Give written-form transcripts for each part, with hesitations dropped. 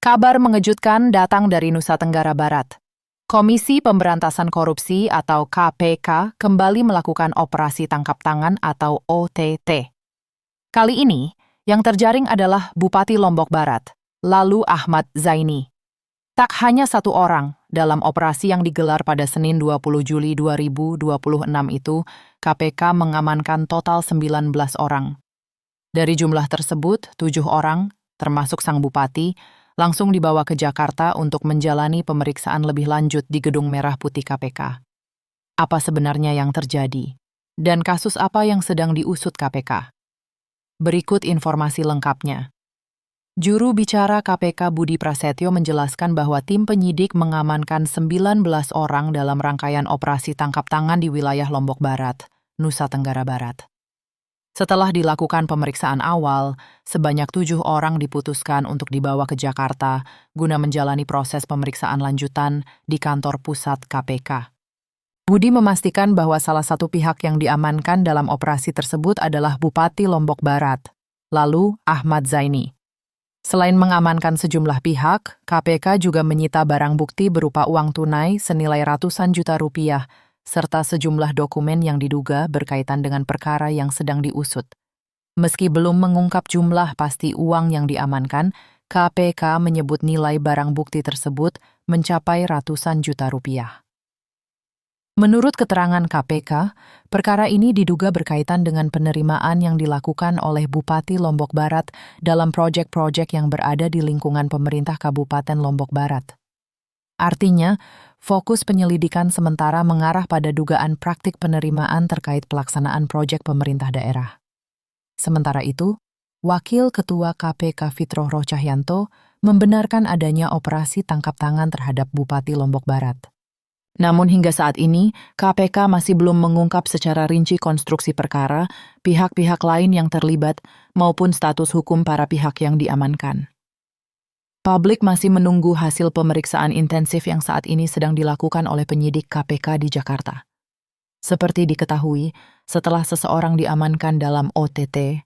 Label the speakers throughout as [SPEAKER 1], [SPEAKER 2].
[SPEAKER 1] Kabar mengejutkan datang dari Nusa Tenggara Barat. Komisi Pemberantasan Korupsi atau KPK kembali melakukan operasi tangkap tangan atau OTT. Kali ini, yang terjaring adalah Bupati Lombok Barat, lalu Ahmad Zaini. Tak hanya satu orang, dalam operasi yang digelar pada Senin 20 Juli 2026 itu, KPK mengamankan total 19 orang. Dari jumlah tersebut, 7 orang, termasuk sang bupati, langsung dibawa ke Jakarta untuk menjalani pemeriksaan lebih lanjut di Gedung Merah Putih KPK. Apa sebenarnya yang terjadi? Dan kasus apa yang sedang diusut KPK? Berikut informasi lengkapnya. Juru bicara KPK Budi Prasetyo menjelaskan bahwa tim penyidik mengamankan 19 orang dalam rangkaian operasi tangkap tangan di wilayah Lombok Barat, Nusa Tenggara Barat. Setelah dilakukan pemeriksaan awal, sebanyak 7 orang diputuskan untuk dibawa ke Jakarta guna menjalani proses pemeriksaan lanjutan di kantor pusat KPK. Budi memastikan bahwa salah satu pihak yang diamankan dalam operasi tersebut adalah Bupati Lombok Barat, lalu Ahmad Zaini. Selain mengamankan sejumlah pihak, KPK juga menyita barang bukti berupa uang tunai senilai ratusan juta rupiah, serta sejumlah dokumen yang diduga berkaitan dengan perkara yang sedang diusut. Meski belum mengungkap jumlah pasti uang yang diamankan, KPK menyebut nilai barang bukti tersebut mencapai ratusan juta rupiah. Menurut keterangan KPK, perkara ini diduga berkaitan dengan penerimaan yang dilakukan oleh Bupati Lombok Barat dalam proyek-proyek yang berada di lingkungan pemerintah Kabupaten Lombok Barat. Artinya, fokus penyelidikan sementara mengarah pada dugaan praktik penerimaan terkait pelaksanaan proyek pemerintah daerah. Sementara itu, Wakil Ketua KPK Fitroh Rohcahyanto membenarkan adanya operasi tangkap tangan terhadap Bupati Lombok Barat. Namun hingga saat ini, KPK masih belum mengungkap secara rinci konstruksi perkara, pihak-pihak lain yang terlibat, maupun status hukum para pihak yang diamankan. Publik masih menunggu hasil pemeriksaan intensif yang saat ini sedang dilakukan oleh penyidik KPK di Jakarta. Seperti diketahui, setelah seseorang diamankan dalam OTT,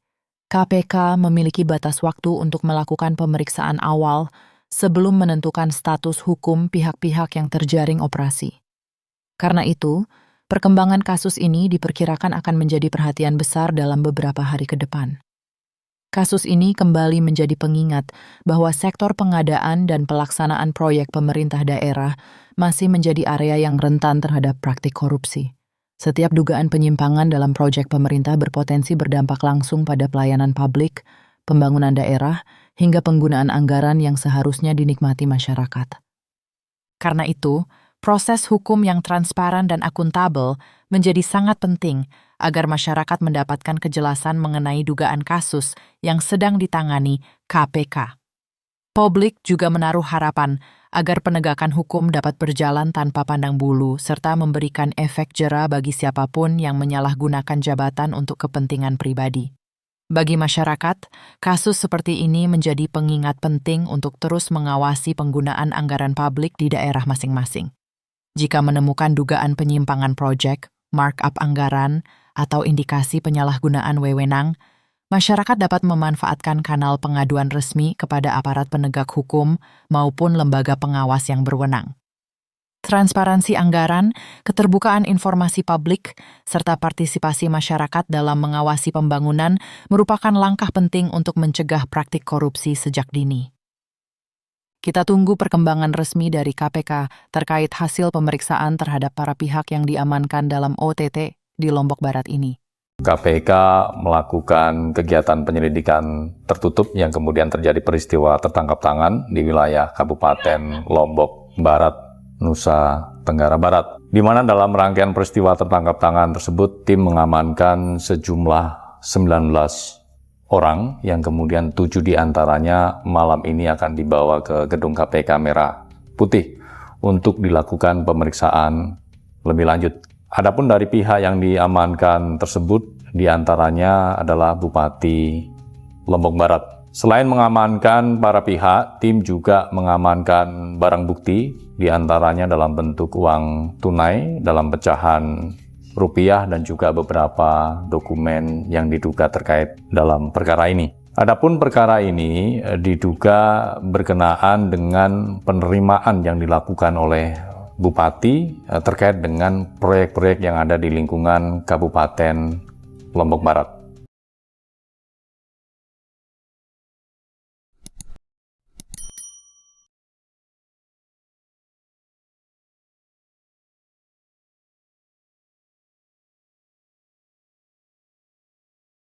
[SPEAKER 1] KPK memiliki batas waktu untuk melakukan pemeriksaan awal sebelum menentukan status hukum pihak-pihak yang terjaring operasi. Karena itu, perkembangan kasus ini diperkirakan akan menjadi perhatian besar dalam beberapa hari ke depan. Kasus ini kembali menjadi pengingat bahwa sektor pengadaan dan pelaksanaan proyek pemerintah daerah masih menjadi area yang rentan terhadap praktik korupsi. Setiap dugaan penyimpangan dalam proyek pemerintah berpotensi berdampak langsung pada pelayanan publik, pembangunan daerah, hingga penggunaan anggaran yang seharusnya dinikmati masyarakat. Karena itu, proses hukum yang transparan dan akuntabel menjadi sangat penting agar masyarakat mendapatkan kejelasan mengenai dugaan kasus yang sedang ditangani KPK. Publik juga menaruh harapan agar penegakan hukum dapat berjalan tanpa pandang bulu serta memberikan efek jera bagi siapapun yang menyalahgunakan jabatan untuk kepentingan pribadi. Bagi masyarakat, kasus seperti ini menjadi pengingat penting untuk terus mengawasi penggunaan anggaran publik di daerah masing-masing. Jika menemukan dugaan penyimpangan proyek, markup anggaran, atau indikasi penyalahgunaan wewenang, masyarakat dapat memanfaatkan kanal pengaduan resmi kepada aparat penegak hukum maupun lembaga pengawas yang berwenang. Transparansi anggaran, keterbukaan informasi publik, serta partisipasi masyarakat dalam mengawasi pembangunan merupakan langkah penting untuk mencegah praktik korupsi sejak dini. Kita tunggu perkembangan resmi dari KPK terkait hasil pemeriksaan terhadap para pihak yang diamankan dalam OTT di Lombok Barat ini.
[SPEAKER 2] KPK melakukan kegiatan penyelidikan tertutup yang kemudian terjadi peristiwa tertangkap tangan di wilayah Kabupaten Lombok Barat, Nusa Tenggara Barat. Di mana dalam rangkaian peristiwa tertangkap tangan tersebut, tim mengamankan sejumlah 19 orang yang kemudian 7 diantaranya malam ini akan dibawa ke gedung KPK Merah Putih untuk dilakukan pemeriksaan lebih lanjut. Adapun dari pihak yang diamankan tersebut diantaranya adalah Bupati Lombok Barat. Selain mengamankan para pihak, tim juga mengamankan barang bukti diantaranya dalam bentuk uang tunai dalam pecahan rupiah dan juga beberapa dokumen yang diduga terkait dalam perkara ini. Adapun perkara ini diduga berkenaan dengan penerimaan yang dilakukan oleh Bupati terkait dengan proyek-proyek yang ada di lingkungan Kabupaten Lombok Barat.